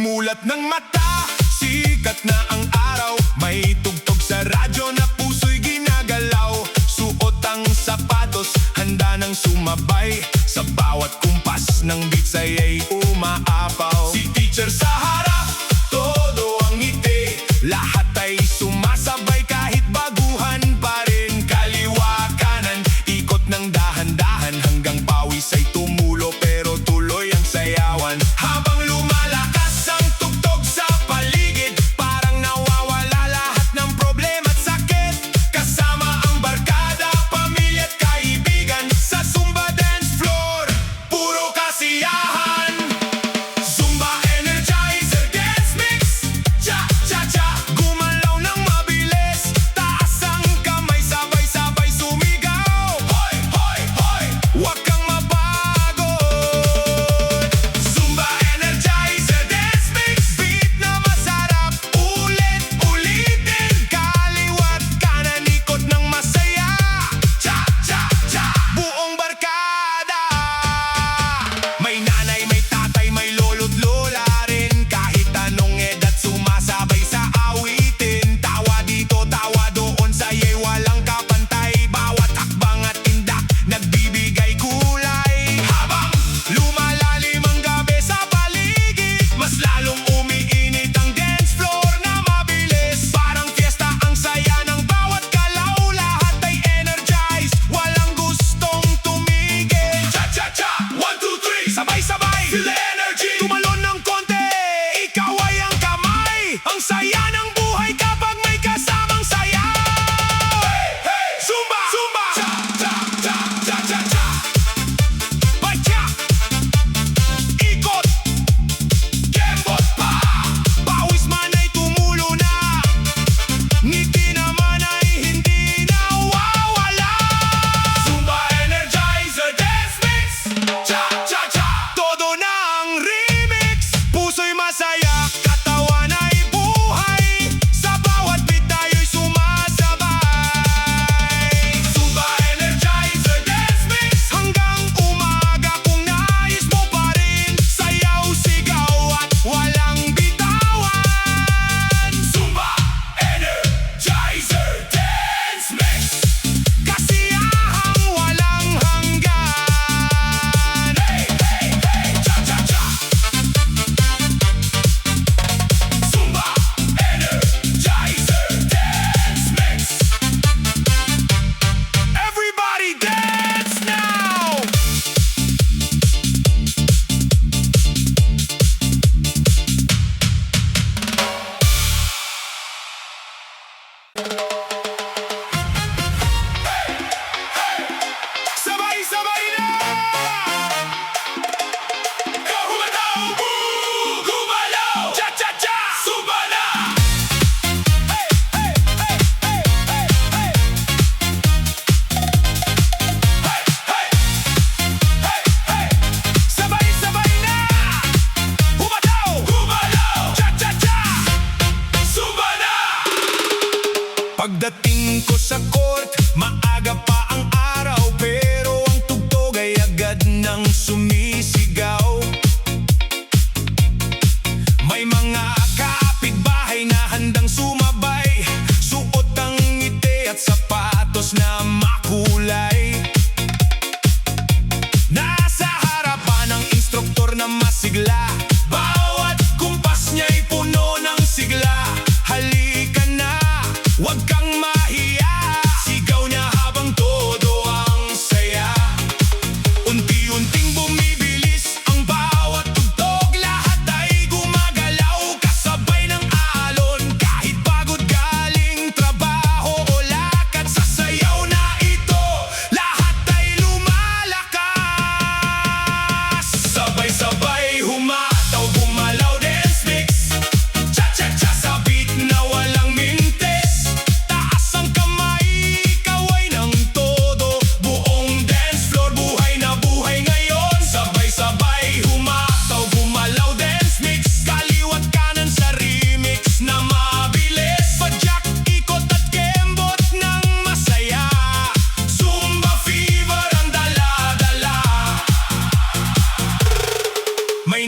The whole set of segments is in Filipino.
Mulat ng mata, sikat na ang araw. May tugtog sa radyo na puso'y ginagalaw. Suot ang sapatos, handa nang sumabay. Sa bawat kumpas ng beats ay umaapaw. Si teacher sa harap, todo ang ngiti. Lahat ay sumasabay kahit baguhan pa rin. Kaliwa kanan, ikot ng dahan-dahan. Hanggang pawis ay tumulo pero tuloy ang sayawan. Habang lumalakas ang tugtog sa paligid, parang nawawala lahat ng problema at sakit. Kasama ang barkada, pamilya at kaibigan. Sa Zumba dance floor, puro kasiyahan. Zumba Energizer dance mix, cha-cha-cha. Gumalaw ng mabilis, taas ang kamay, sabay-sabay sumigaw. Hoy, hoy, hoy, huwag kang mapagod. Zumba Energizer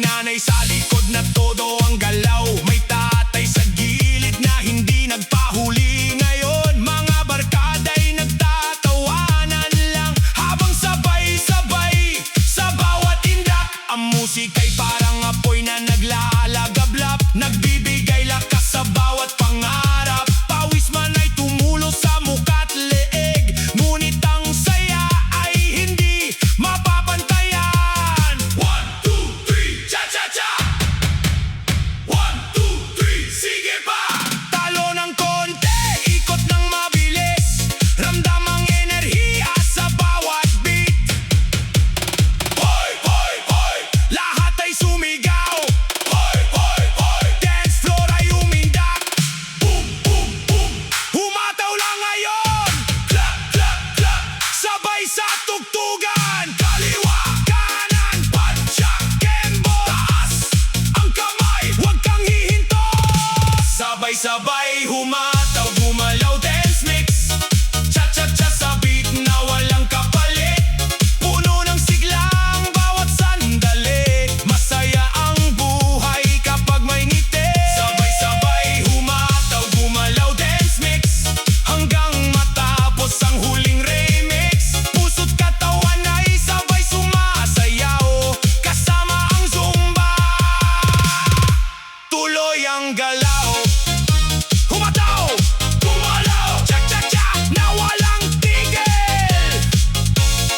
nanay sa likod na todo ang galaw. May tatay sa gilid na hindi nagpahuli. Ngayon mga barkada'y nagtatawanan lang, habang sabay-sabay sa bawat indak. Ang musika'y parang apoy na naglalagablap, nagbibigay lakas sa bawat pangarap. Pawis man ay tumulo sa muka't leeg, ngunit ang saya ay hindi mapapantayan. 1, 2, 3, cha-cha-cha! 1, 2, 3, sige pa! Talo ng konti, ikot ng mabilis, ramdam ang enerhiya sa bawat beat. Hoy, hoy, hoy, lahat ay sumigaw. Hoy, hoy, hoy, dance floor ay umindak. Boom, boom, boom, humataw lang ngayon. Clap, clap, clap, sabay sa tugtugan. Kaliwa, kanan, padyak, kembo. Taas ang kamay, huwag kang hihinto. Sabay-sabay humataw, gumalaw, dance mix. Cha-cha-cha sa beat na walang kapalit. Puno ng sigla ang bawat sandali. Masaya ang buhay kapag may ngiti. Sabay-sabay humataw, gumalaw, dance mix, hanggang matapos ang huling remix. Puso't katawan ay sabay sumasayaw, kasama ang Zumba. Tuloy ang galaw. Humataw, gumalaw, cha-cha-cha na walang tigil.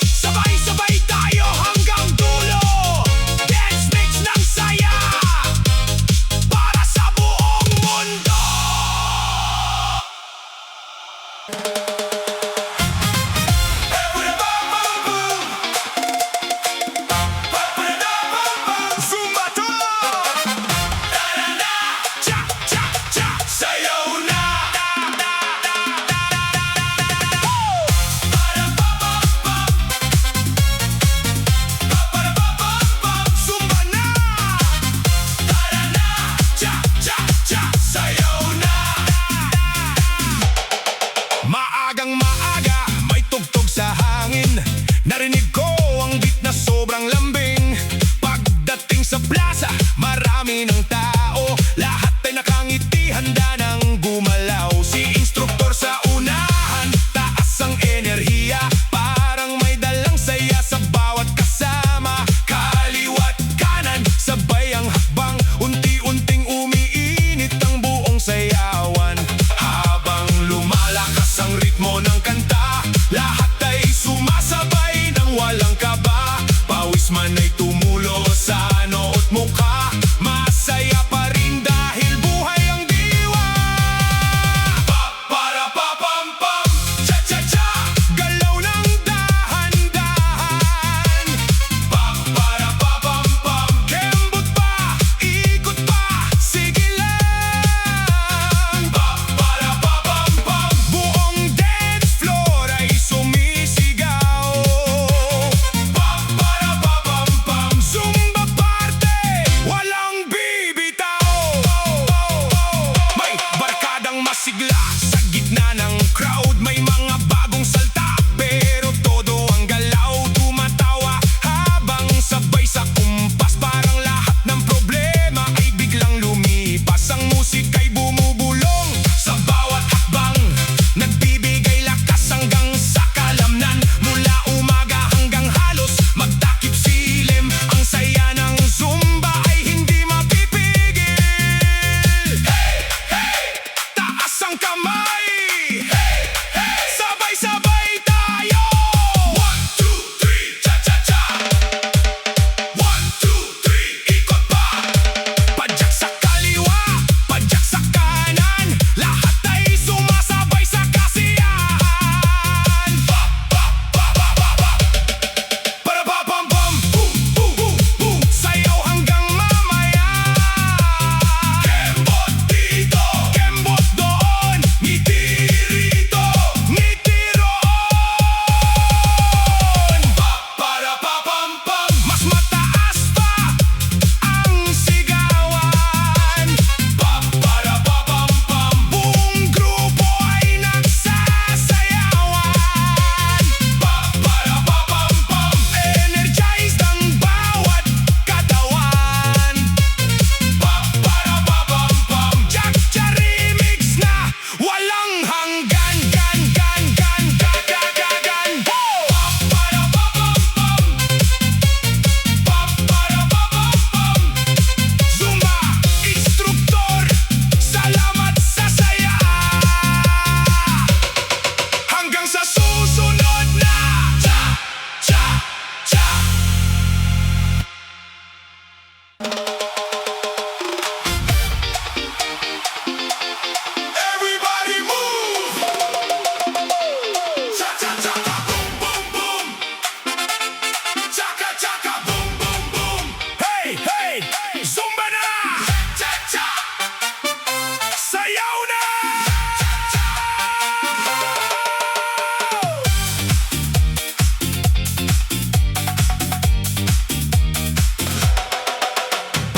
Sabay-sabay tayo hanggang dulo. Dance mix ng saya para sa buong mundo. Zumba to! Da-da-da! Cha-cha-cha! Sayaw na! Para-pa-pam-pam! Pa-para-pa-pam-pam! Zumba na! Da-da-da! Cha-cha-cha! Sayaw na! Maagang maaga, may tugtog sa hangin. Narinig ko ang beat na sobrang lambing. Pagdating sa plaza, marami ng tao. Lahat ay nakangiti, handa nang gumalaw. Si instruktor sa unahan, taas ang enerhiya. Parang may dalang saya sa bawat kasama. Kaliwa't kanan, sabay ang hakbang. Unti-unting umiinit ang buong sayawan. Habang lumalakas ang ritmo ng kanta, lahat ay sumasabay ng walang kaba. Pawis man ay tumulo sa noo at mukha, masaya pa rin dahil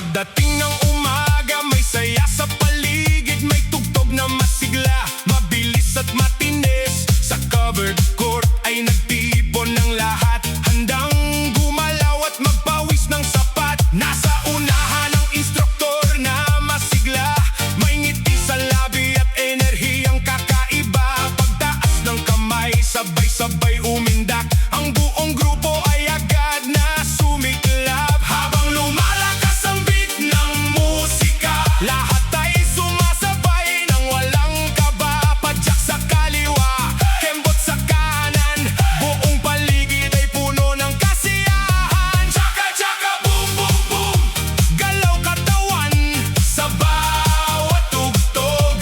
Pagdating ng umaga, may saya sa paligid, may tugtog na masigla, mabilis at matinis. Sa covered court ay nagtipon ng lahat, handang gumalaw at magpawis ng sapat. Nasa unahan ang instruktor na masigla, may ngiti sa labi at enerhiyang kakaiba. Pagtaas ng kamay, sabay-sabay umindak, ang buong grupo ay agad na sumiklab. Habang lumalakas ang beat ng musika, lahat ay sumasabay nang walang kaba. Padyak sa kaliwa, kembot sa kanan, buong paligid ay puno ng kasiyahan. Chaka chaka boom boom boom, galaw katawan sa bawat tugtog.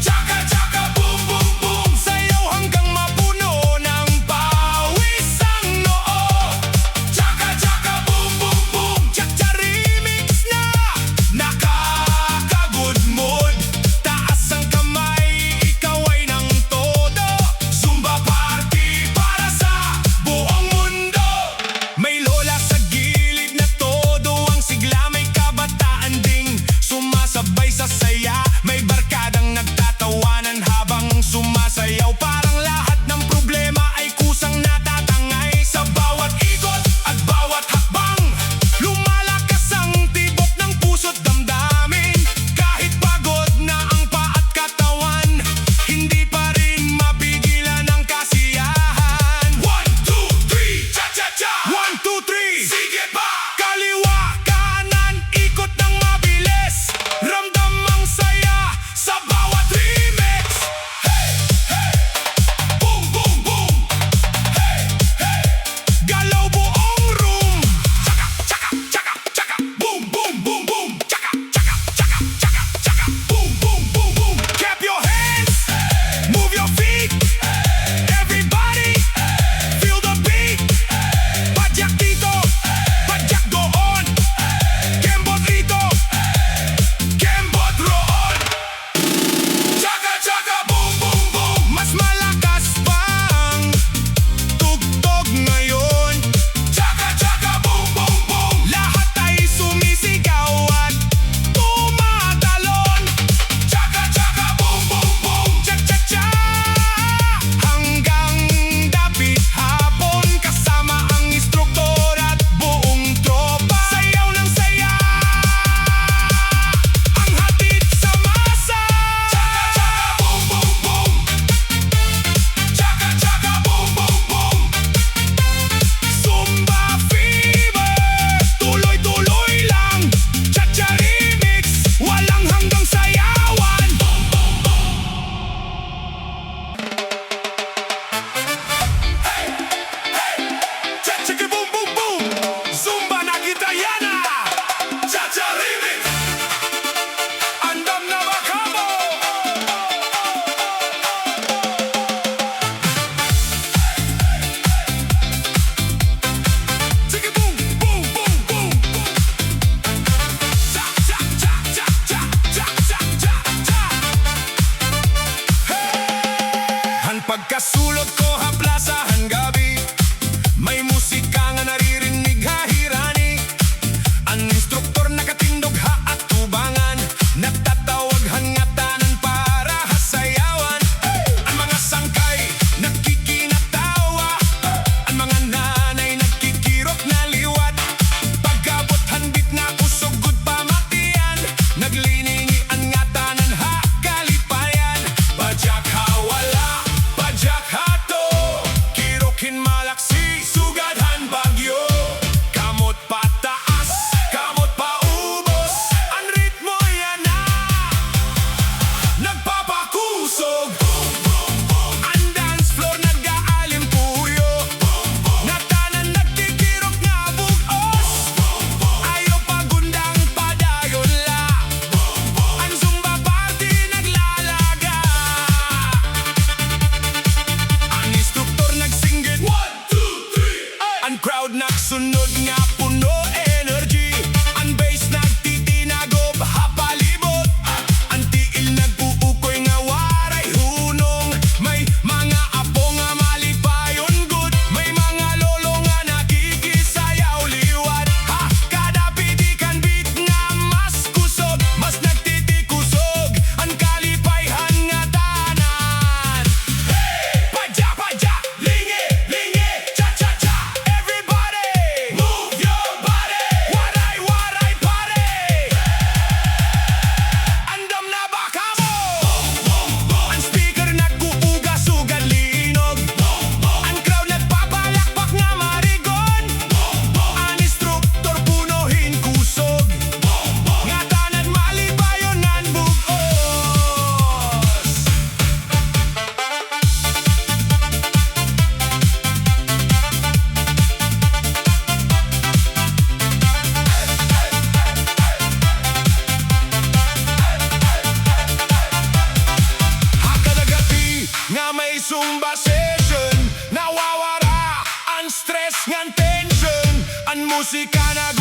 Chaka chaka boom boom boom, sayaw hanggang mapuno ng pawis ang noo. Chaka chaka boom boom boom, Chacha remix na nakakagulat. musika na